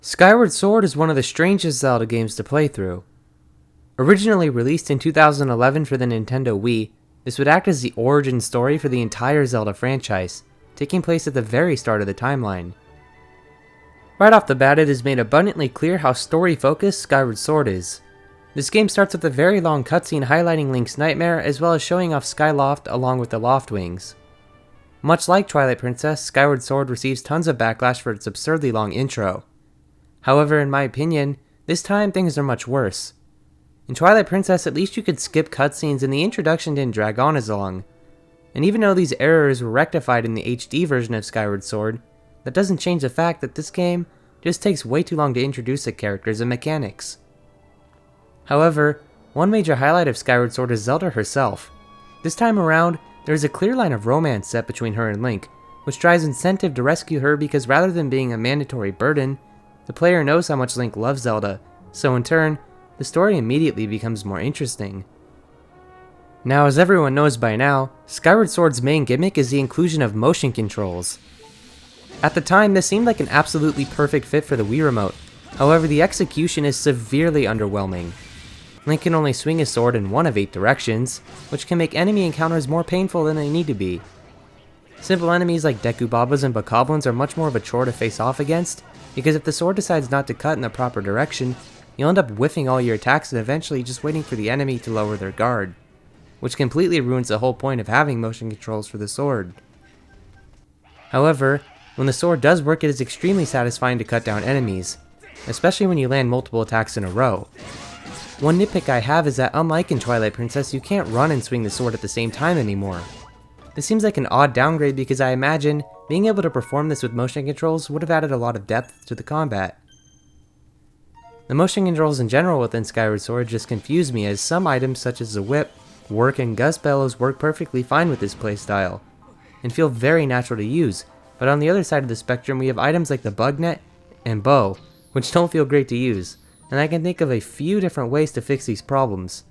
Skyward Sword is one of the strangest Zelda games to play through. Originally released in 2011 for the Nintendo Wii, this would act as the origin story for the entire Zelda franchise, taking place at the very start of the timeline. Right off the bat, it is made abundantly clear how story-focused Skyward Sword is. This game starts with a very long cutscene highlighting Link's nightmare as well as showing off Skyloft along with the Loft Wings. Much like Twilight Princess, Skyward Sword receives tons of backlash for its absurdly long intro. However, in my opinion, this time things are much worse. In Twilight Princess, at least you could skip cutscenes and the introduction didn't drag on as long. And even though these errors were rectified in the HD version of Skyward Sword, that doesn't change the fact that this game just takes way too long to introduce the characters and mechanics. However, one major highlight of Skyward Sword is Zelda herself. This time around, there is a clear line of romance set between her and Link, which drives incentive to rescue her because rather than being a mandatory burden, the player knows how much Link loves Zelda, so in turn, the story immediately becomes more interesting. Now, as everyone knows by now, Skyward Sword's main gimmick is the inclusion of motion controls. At the time, this seemed like an absolutely perfect fit for the Wii Remote, however the execution is severely underwhelming. Link can only swing his sword in one of 8 directions, which can make enemy encounters more painful than they need to be. Simple enemies like Dekubabas and Bokoblins are much more of a chore to face off against, because if the sword decides not to cut in the proper direction, you'll end up whiffing all your attacks and eventually just waiting for the enemy to lower their guard, which completely ruins the whole point of having motion controls for the sword. However, when the sword does work, it is extremely satisfying to cut down enemies, especially when you land multiple attacks in a row. One nitpick I have is that unlike in Twilight Princess, you can't run and swing the sword at the same time anymore. This seems like an odd downgrade because I imagine being able to perform this with motion controls would have added a lot of depth to the combat. The motion controls in general within Skyward Sword just confuse me, as some items such as the whip, work, and gust bellows work perfectly fine with this playstyle, and feel very natural to use, but on the other side of the spectrum we have items like the bug net and bow, which don't feel great to use, and I can think of a few different ways to fix these problems.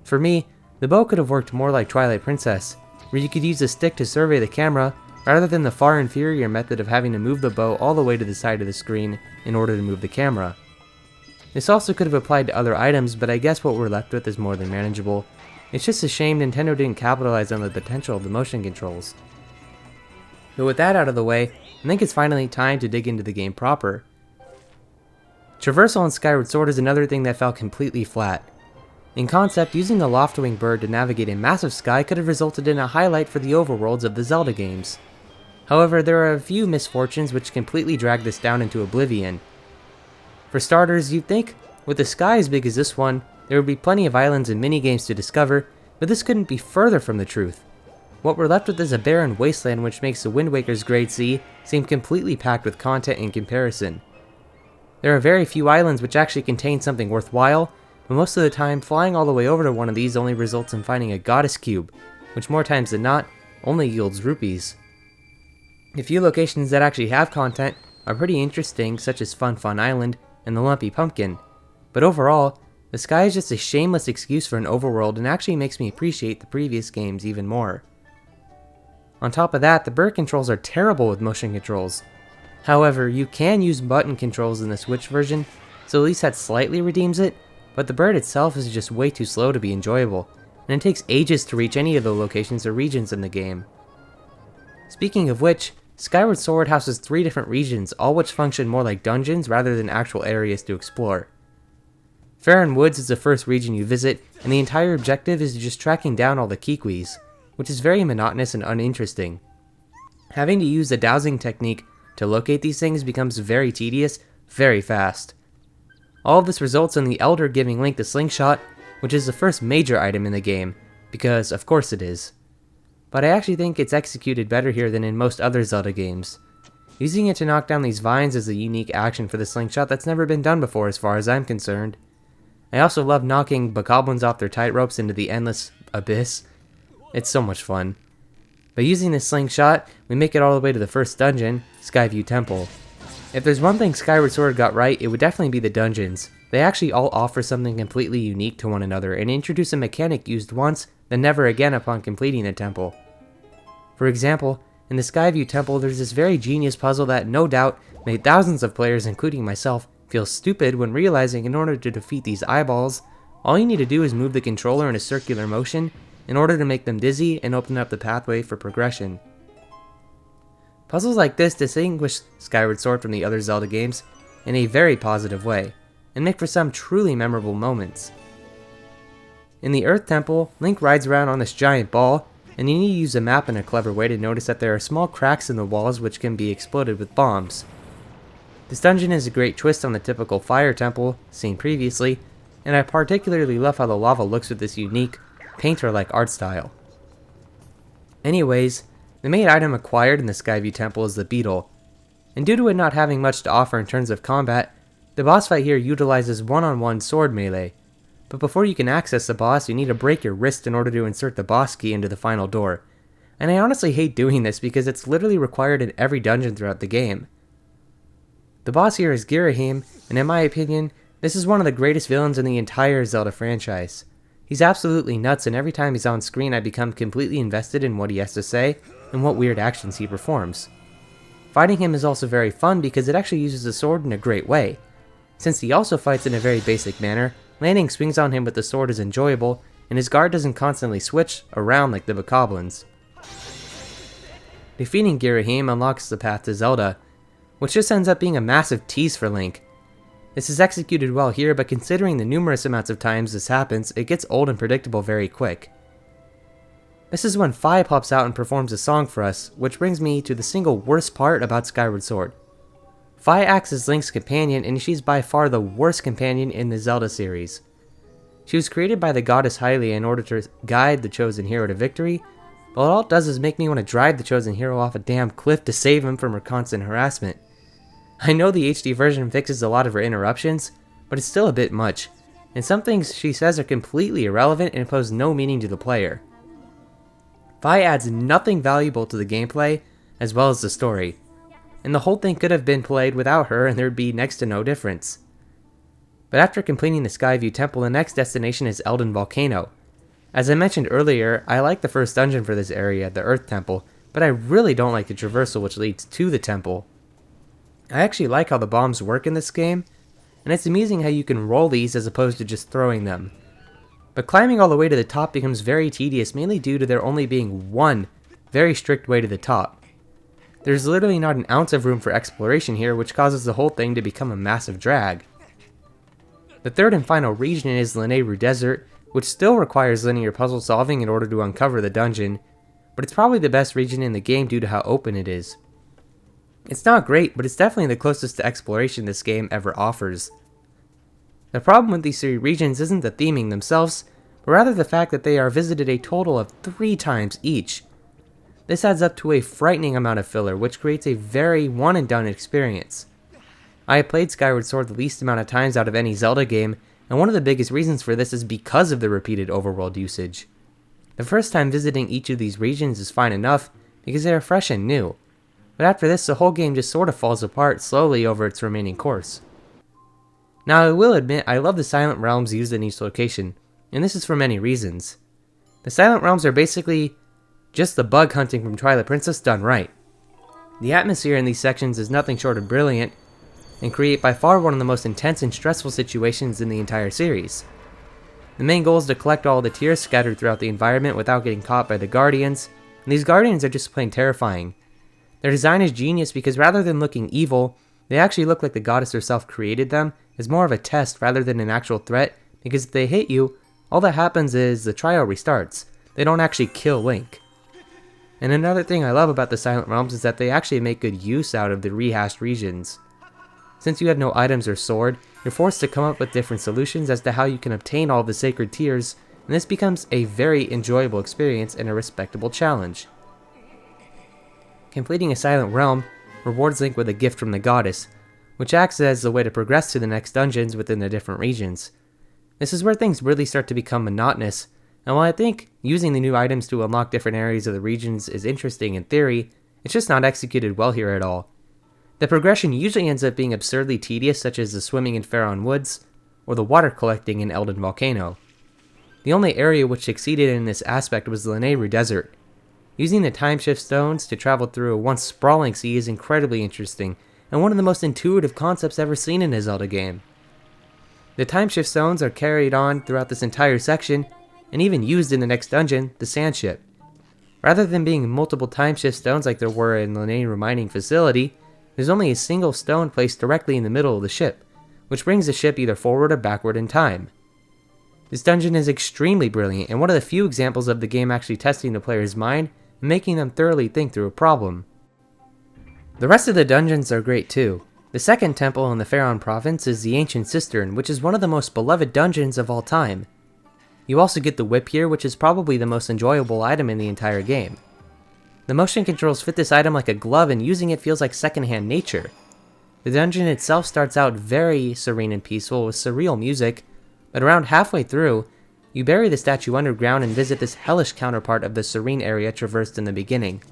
For me, the bow could have worked more like Twilight Princess, where you could use a stick to survey the camera, rather than the far inferior method of having to move the bow all the way to the side of the screen in order to move the camera. This also could have applied to other items, but I guess what we're left with is more than manageable. It's just a shame Nintendo didn't capitalize on the potential of the motion controls. But with that out of the way, I think it's finally time to dig into the game proper. Traversal in Skyward Sword is another thing that fell completely flat. In concept, using the Loftwing bird to navigate a massive sky could have resulted in a highlight for the overworlds of the Zelda games. However, there are a few misfortunes which completely drag this down into oblivion. For starters, you'd think, with a sky as big as this one, there would be plenty of islands and minigames to discover, but this couldn't be further from the truth. What we're left with is a barren wasteland which makes the Wind Waker's Great Sea seem completely packed with content in comparison. There are very few islands which actually contain something worthwhile, but most of the time, flying all the way over to one of these only results in finding a goddess cube, which more times than not, only yields rupees. The few locations that actually have content are pretty interesting, such as Fun Fun Island and the Lumpy Pumpkin, but overall, the sky is just a shameless excuse for an overworld and actually makes me appreciate the previous games even more. On top of that, the bird controls are terrible with motion controls. However, you can use button controls in the Switch version, so at least that slightly redeems it, but the bird itself is just way too slow to be enjoyable, and it takes ages to reach any of the locations or regions in the game. Speaking of which, Skyward Sword houses 3 different regions, all which function more like dungeons rather than actual areas to explore. Farron Woods is the first region you visit, and the entire objective is just tracking down all the Kikwis, which is very monotonous and uninteresting. Having to use the dowsing technique to locate these things becomes very tedious, very fast. All of this results in the Elder giving Link the slingshot, which is the first major item in the game, because of course it is. But I actually think it's executed better here than in most other Zelda games. Using it to knock down these vines is a unique action for the slingshot that's never been done before as far as I'm concerned. I also love knocking Bokoblins off their tightropes into the endless abyss. It's so much fun. By using this slingshot, we make it all the way to the first dungeon, Skyview Temple. If there's one thing Skyward Sword got right, it would definitely be the dungeons. They actually all offer something completely unique to one another and introduce a mechanic used once, then never again upon completing the temple. For example, in the Skyview Temple there's this very genius puzzle that no doubt made thousands of players, including myself, feel stupid when realizing in order to defeat these eyeballs, all you need to do is move the controller in a circular motion in order to make them dizzy and open up the pathway for progression. Puzzles like this distinguish Skyward Sword from the other Zelda games in a very positive way, and make for some truly memorable moments. In the Earth Temple, Link rides around on this giant ball, and you need to use a map in a clever way to notice that there are small cracks in the walls which can be exploded with bombs. This dungeon is a great twist on the typical Fire Temple seen previously, and I particularly love how the lava looks with this unique, painter-like art style. Anyways, the main item acquired in the Skyview Temple is the beetle, and due to it not having much to offer in terms of combat, the boss fight here utilizes one-on-one sword melee. But before you can access the boss, you need to break your wrist in order to insert the boss key into the final door. And I honestly hate doing this because it's literally required in every dungeon throughout the game. The boss here is Ghirahim, and in my opinion, this is one of the greatest villains in the entire Zelda franchise. He's absolutely nuts, and every time he's on screen I become completely invested in what he has to say and what weird actions he performs. Fighting him is also very fun because it actually uses the sword in a great way. Since he also fights in a very basic manner, landing swings on him with the sword is enjoyable, and his guard doesn't constantly switch around like the bokoblins. Defeating Ghirahim unlocks the path to Zelda, which just ends up being a massive tease for Link. This is executed well here, but considering the numerous amounts of times this happens, it gets old and predictable very quick. This is when Fi pops out and performs a song for us, which brings me to the single worst part about Skyward Sword. Fi acts as Link's companion, and she's by far the worst companion in the Zelda series. She was created by the goddess Hylia in order to guide the chosen hero to victory, but all it does is make me want to drive the chosen hero off a damn cliff to save him from her constant harassment. I know the HD version fixes a lot of her interruptions, but it's still a bit much, and some things she says are completely irrelevant and pose no meaning to the player. Fi adds nothing valuable to the gameplay, as well as the story, and the whole thing could have been played without her and there'd be next to no difference. But after completing the Skyview Temple, the next destination is Eldin Volcano. As I mentioned earlier, I like the first dungeon for this area, the Earth Temple, but I really don't like the traversal which leads to the temple. I actually like how the bombs work in this game, and it's amusing how you can roll these as opposed to just throwing them. But climbing all the way to the top becomes very tedious, mainly due to there only being one very strict way to the top. There's literally not an ounce of room for exploration here, which causes the whole thing to become a massive drag. The third and final region is Lanayru Desert, which still requires linear puzzle solving in order to uncover the dungeon, but it's probably the best region in the game due to how open it is. It's not great, but it's definitely the closest to exploration this game ever offers. The problem with these three regions isn't the theming themselves, but rather the fact that they are visited a total of 3 times each. This adds up to a frightening amount of filler, which creates a very one-and-done experience. I have played Skyward Sword the least amount of times out of any Zelda game, and one of the biggest reasons for this is because of the repeated overworld usage. The first time visiting each of these regions is fine enough, because they are fresh and new, but after this the whole game just sort of falls apart slowly over its remaining course. Now I will admit I love the Silent Realms used in each location, and this is for many reasons. The Silent Realms are basically just the bug hunting from Twilight Princess done right. The atmosphere in these sections is nothing short of brilliant, and create by far one of the most intense and stressful situations in the entire series. The main goal is to collect all the tears scattered throughout the environment without getting caught by the Guardians, and these Guardians are just plain terrifying. Their design is genius because rather than looking evil, they actually look like the goddess herself created them as more of a test rather than an actual threat, because if they hit you, all that happens is the trial restarts. They don't actually kill Link. And another thing I love about the Silent Realms is that they actually make good use out of the rehashed regions. Since you have no items or sword, you're forced to come up with different solutions as to how you can obtain all the sacred tears, and this becomes a very enjoyable experience and a respectable challenge. Completing a Silent Realm rewards Link with a gift from the goddess, which acts as the way to progress to the next dungeons within the different regions. This is where things really start to become monotonous, and while I think using the new items to unlock different areas of the regions is interesting in theory, it's just not executed well here at all. The progression usually ends up being absurdly tedious, such as the swimming in Faron Woods, or the water collecting in Eldin Volcano. The only area which succeeded in this aspect was the Lanayru Desert. Using the time shift stones to travel through a once sprawling sea is incredibly interesting, and one of the most intuitive concepts ever seen in a Zelda game. The time shift stones are carried on throughout this entire section, and even used in the next dungeon, the sand ship. Rather than being multiple time shift stones like there were in the main remining facility, there's only a single stone placed directly in the middle of the ship, which brings the ship either forward or backward in time. This dungeon is extremely brilliant, and one of the few examples of the game actually testing the player's mind and making them thoroughly think through a problem. The rest of the dungeons are great too. The second temple in the Faron province is the Ancient Cistern, which is one of the most beloved dungeons of all time. You also get the whip here, which is probably the most enjoyable item in the entire game. The motion controls fit this item like a glove, and using it feels like secondhand nature. The dungeon itself starts out very serene and peaceful with surreal music, but around halfway through, you bury the statue underground and visit this hellish counterpart of the serene area traversed in the beginning.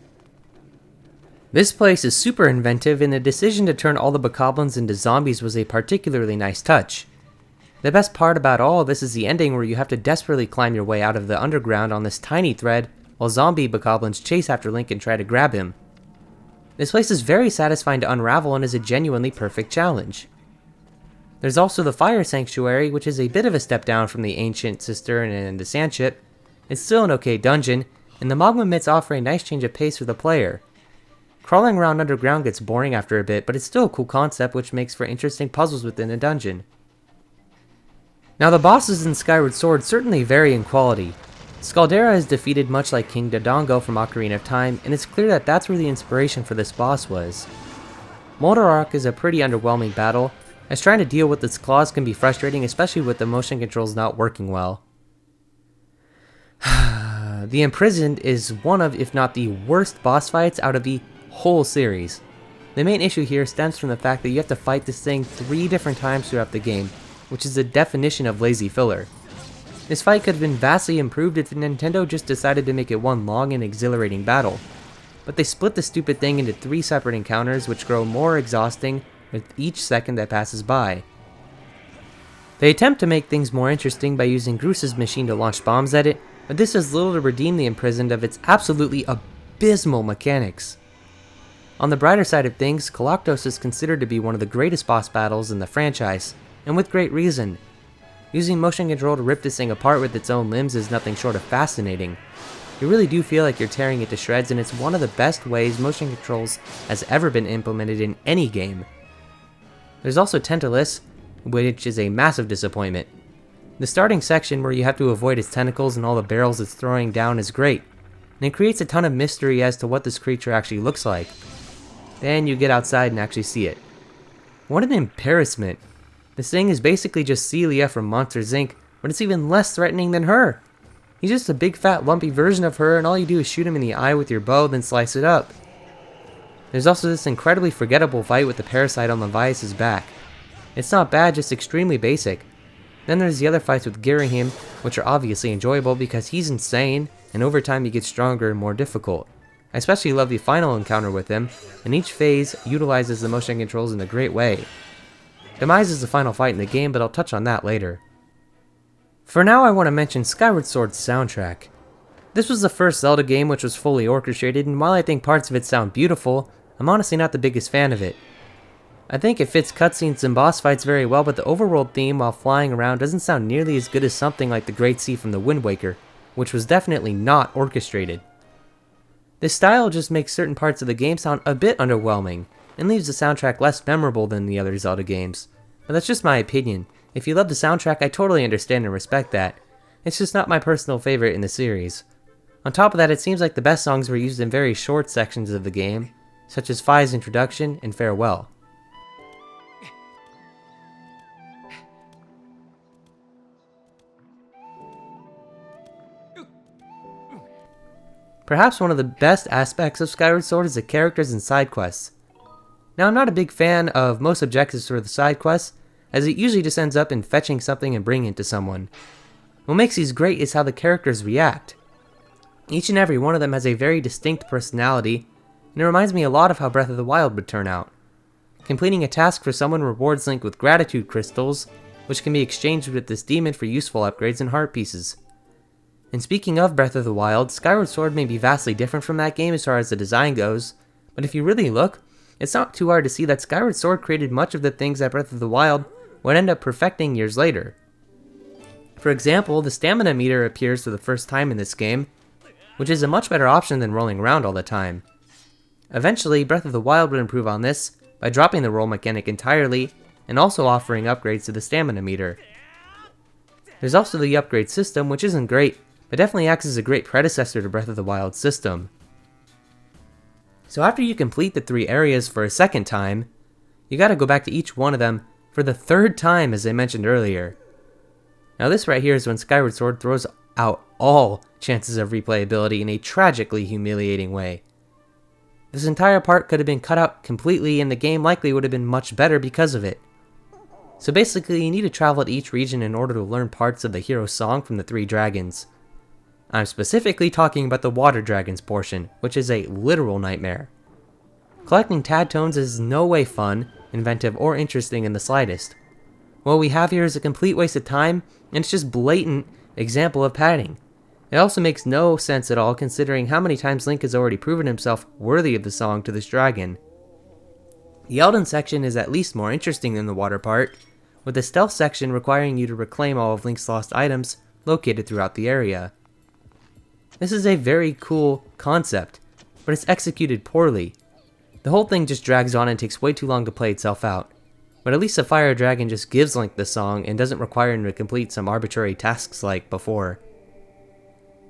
This place is super inventive, and the decision to turn all the bokoblins into zombies was a particularly nice touch. The best part about all of this is the ending, where you have to desperately climb your way out of the underground on this tiny thread while zombie bokoblins chase after Link and try to grab him. This place is very satisfying to unravel and is a genuinely perfect challenge. There's also the Fire Sanctuary, which is a bit of a step down from the Ancient Cistern and the Sand Ship. It's still an okay dungeon, and the magma mitts offer a nice change of pace for the player. Crawling around underground gets boring after a bit, but it's still a cool concept which makes for interesting puzzles within a dungeon. Now the bosses in Skyward Sword certainly vary in quality. Scaldera is defeated much like King Dodongo from Ocarina of Time, and it's clear that that's where the inspiration for this boss was. Moldarok is a pretty underwhelming battle, as trying to deal with its claws can be frustrating, especially with the motion controls not working well. The Imprisoned is one of, if not the worst boss fights out of the whole series. The main issue here stems from the fact that you have to fight this thing 3 different times throughout the game, which is the definition of lazy filler. This fight could have been vastly improved if Nintendo just decided to make it one long and exhilarating battle, but they split the stupid thing into 3 separate encounters which grow more exhausting with each second that passes by. They attempt to make things more interesting by using Groos's machine to launch bombs at it, but this does little to redeem the Imprisoned of its absolutely abysmal mechanics. On the brighter side of things, Koloktos is considered to be one of the greatest boss battles in the franchise, and with great reason. Using motion control to rip this thing apart with its own limbs is nothing short of fascinating. You really do feel like you're tearing it to shreds, and it's one of the best ways motion controls has ever been implemented in any game. There's also Tantalus, which is a massive disappointment. The starting section where you have to avoid its tentacles and all the barrels it's throwing down is great, and it creates a ton of mystery as to what this creature actually looks like. Then you get outside and actually see it. What an embarrassment. This thing is basically just Celia from Monsters Inc., but it's even less threatening than her. He's just a big fat lumpy version of her, and all you do is shoot him in the eye with your bow, then slice it up. There's also this incredibly forgettable fight with the parasite on Levias' back. It's not bad, just extremely basic. Then there's the other fights with Ghirahim, which are obviously enjoyable because he's insane, and over time he gets stronger and more difficult. I especially love the final encounter with him, and each phase utilizes the motion controls in a great way. Demise is the final fight in the game, but I'll touch on that later. For now, I want to mention Skyward Sword's soundtrack. This was the first Zelda game which was fully orchestrated, and while I think parts of it sound beautiful, I'm honestly not the biggest fan of it. I think it fits cutscenes and boss fights very well, but the overworld theme while flying around doesn't sound nearly as good as something like the Great Sea from the Wind Waker, which was definitely not orchestrated. This style just makes certain parts of the game sound a bit underwhelming, and leaves the soundtrack less memorable than the other Zelda games. But that's just my opinion. If you love the soundtrack, I totally understand and respect that. It's just not my personal favorite in the series. On top of that, it seems like the best songs were used in very short sections of the game, such as Fi's introduction and Farewell. Perhaps one of the best aspects of Skyward Sword is the characters and side quests. Now, I'm not a big fan of most objectives for the side quests, as it usually just ends up in fetching something and bringing it to someone. What makes these great is how the characters react. Each and every one of them has a very distinct personality, and it reminds me a lot of how Breath of the Wild would turn out. Completing a task for someone rewards Link with gratitude crystals, which can be exchanged with this demon for useful upgrades and heart pieces. And speaking of Breath of the Wild, Skyward Sword may be vastly different from that game as far as the design goes, but if you really look, it's not too hard to see that Skyward Sword created much of the things that Breath of the Wild would end up perfecting years later. For example, the stamina meter appears for the first time in this game, which is a much better option than rolling around all the time. Eventually, Breath of the Wild would improve on this by dropping the roll mechanic entirely and also offering upgrades to the stamina meter. There's also the upgrade system, which isn't great, but definitely acts as a great predecessor to Breath of the Wild system. So after you complete the 3 areas for a second time, you gotta go back to each one of them for the 3rd time, as I mentioned earlier. Now this right here is when Skyward Sword throws out all chances of replayability in a tragically humiliating way. This entire part could have been cut out completely and the game likely would have been much better because of it. So basically you need to travel to each region in order to learn parts of the hero's song from the 3 dragons. I'm specifically talking about the water dragons portion, which is a literal nightmare. Collecting tad tones is no way fun, inventive, or interesting in the slightest. What we have here is a complete waste of time, and it's just blatant example of padding. It also makes no sense at all considering how many times Link has already proven himself worthy of the song to this dragon. The Eldin section is at least more interesting than the water part, with the stealth section requiring you to reclaim all of Link's lost items located throughout the area. This is a very cool concept, but it's executed poorly. The whole thing just drags on and takes way too long to play itself out, but at least the Fire Dragon just gives Link the song and doesn't require him to complete some arbitrary tasks like before.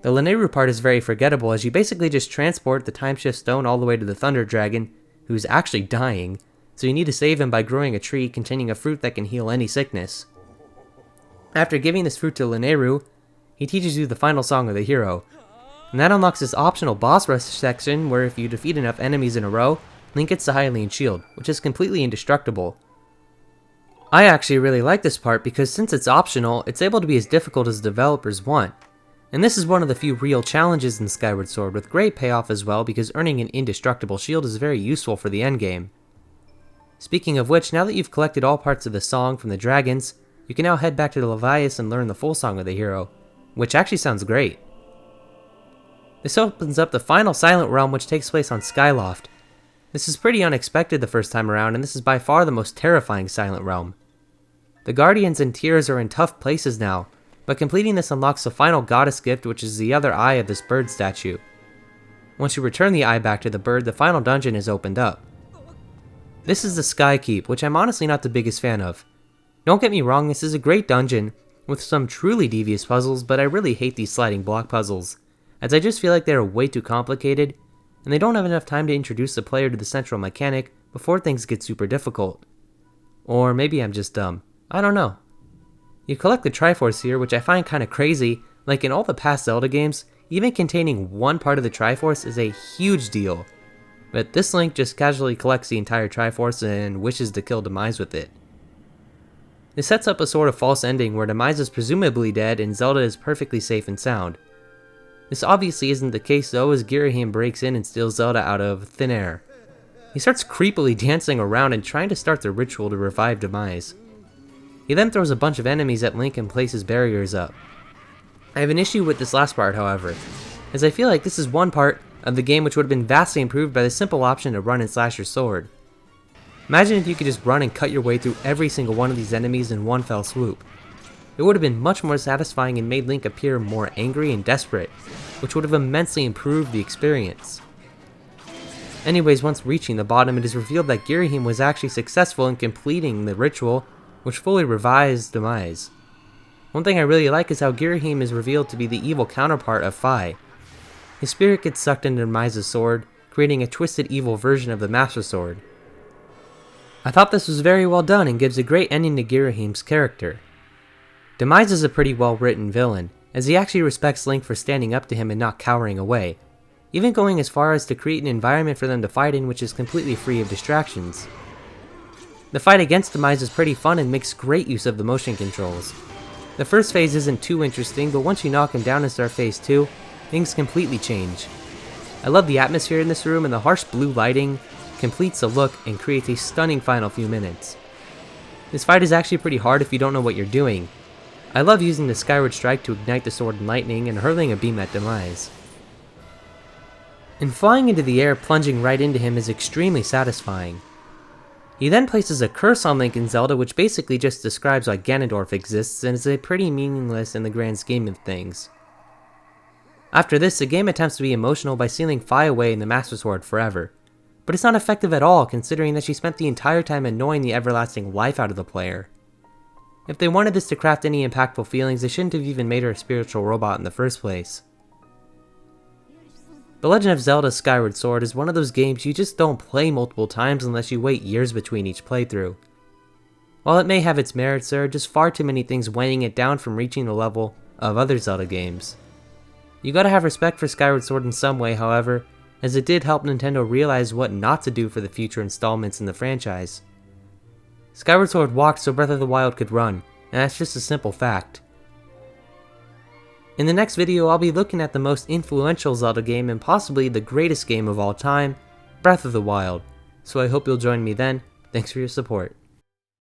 The Lanayru part is very forgettable as you basically just transport the Timeshift Stone all the way to the Thunder Dragon, who's actually dying, so you need to save him by growing a tree containing a fruit that can heal any sickness. After giving this fruit to Lanayru, he teaches you the final song of the hero, and that unlocks this optional boss rush section where if you defeat enough enemies in a row, Link gets the Hylian Shield, which is completely indestructible. I actually really like this part because since it's optional, it's able to be as difficult as developers want. And this is one of the few real challenges in Skyward Sword with great payoff as well because earning an indestructible shield is very useful for the endgame. Speaking of which, now that you've collected all parts of the song from the dragons, you can now head back to the Levias and learn the full song of the hero, which actually sounds great. This opens up the final Silent Realm, which takes place on Skyloft. This is pretty unexpected the first time around, and this is by far the most terrifying Silent Realm. The Guardians and Tears are in tough places now, but completing this unlocks the final goddess gift, which is the other eye of this bird statue. Once you return the eye back to the bird, the final dungeon is opened up. This is the Sky Keep, which I'm honestly not the biggest fan of. Don't get me wrong, this is a great dungeon, with some truly devious puzzles, but I really hate these sliding block puzzles, as I just feel like they are way too complicated, and they don't have enough time to introduce the player to the central mechanic before things get super difficult. Or maybe I'm just dumb. I don't know. You collect the Triforce here, which I find kinda crazy. Like in all the past Zelda games, even containing one part of the Triforce is a huge deal. But this Link just casually collects the entire Triforce and wishes to kill Demise with it. This sets up a sort of false ending where Demise is presumably dead and Zelda is perfectly safe and sound. This obviously isn't the case though, as Ghirahim breaks in and steals Zelda out of thin air. He starts creepily dancing around and trying to start the ritual to revive Demise. He then throws a bunch of enemies at Link and places barriers up. I have an issue with this last part, however, as I feel like this is one part of the game which would have been vastly improved by the simple option to run and slash your sword. Imagine if you could just run and cut your way through every single one of these enemies in one fell swoop. It would have been much more satisfying and made Link appear more angry and desperate, which would have immensely improved the experience. Anyways, once reaching the bottom, it is revealed that Ghirahim was actually successful in completing the ritual, which fully revives Demise. One thing I really like is how Ghirahim is revealed to be the evil counterpart of Fi. His spirit gets sucked into Demise's sword, creating a twisted evil version of the Master Sword. I thought this was very well done and gives a great ending to Ghirahim's character. Demise is a pretty well written villain, as he actually respects Link for standing up to him and not cowering away, even going as far as to create an environment for them to fight in which is completely free of distractions. The fight against Demise is pretty fun and makes great use of the motion controls. The first phase isn't too interesting, but once you knock him down and start phase 2, things completely change. I love the atmosphere in this room, and the harsh blue lighting completes the look and creates a stunning final few minutes. This fight is actually pretty hard if you don't know what you're doing. I love using the Skyward Strike to ignite the sword in lightning and hurling a beam at Demise. And flying into the air, plunging right into him is extremely satisfying. He then places a curse on Link in Zelda, which basically just describes why Ganondorf exists and is pretty meaningless in the grand scheme of things. After this, the game attempts to be emotional by sealing Fi away in the Master Sword forever, but it's not effective at all considering that she spent the entire time annoying the everlasting life out of the player. If they wanted this to craft any impactful feelings, they shouldn't have even made her a spiritual robot in the first place. The Legend of Zelda Skyward Sword is one of those games you just don't play multiple times unless you wait years between each playthrough. While it may have its merits, there are just far too many things weighing it down from reaching the level of other Zelda games. You gotta have respect for Skyward Sword in some way, however, as it did help Nintendo realize what not to do for the future installments in the franchise. Skyward Sword walked so Breath of the Wild could run, and that's just a simple fact. In the next video, I'll be looking at the most influential Zelda game and possibly the greatest game of all time, Breath of the Wild, so I hope you'll join me then. Thanks for your support.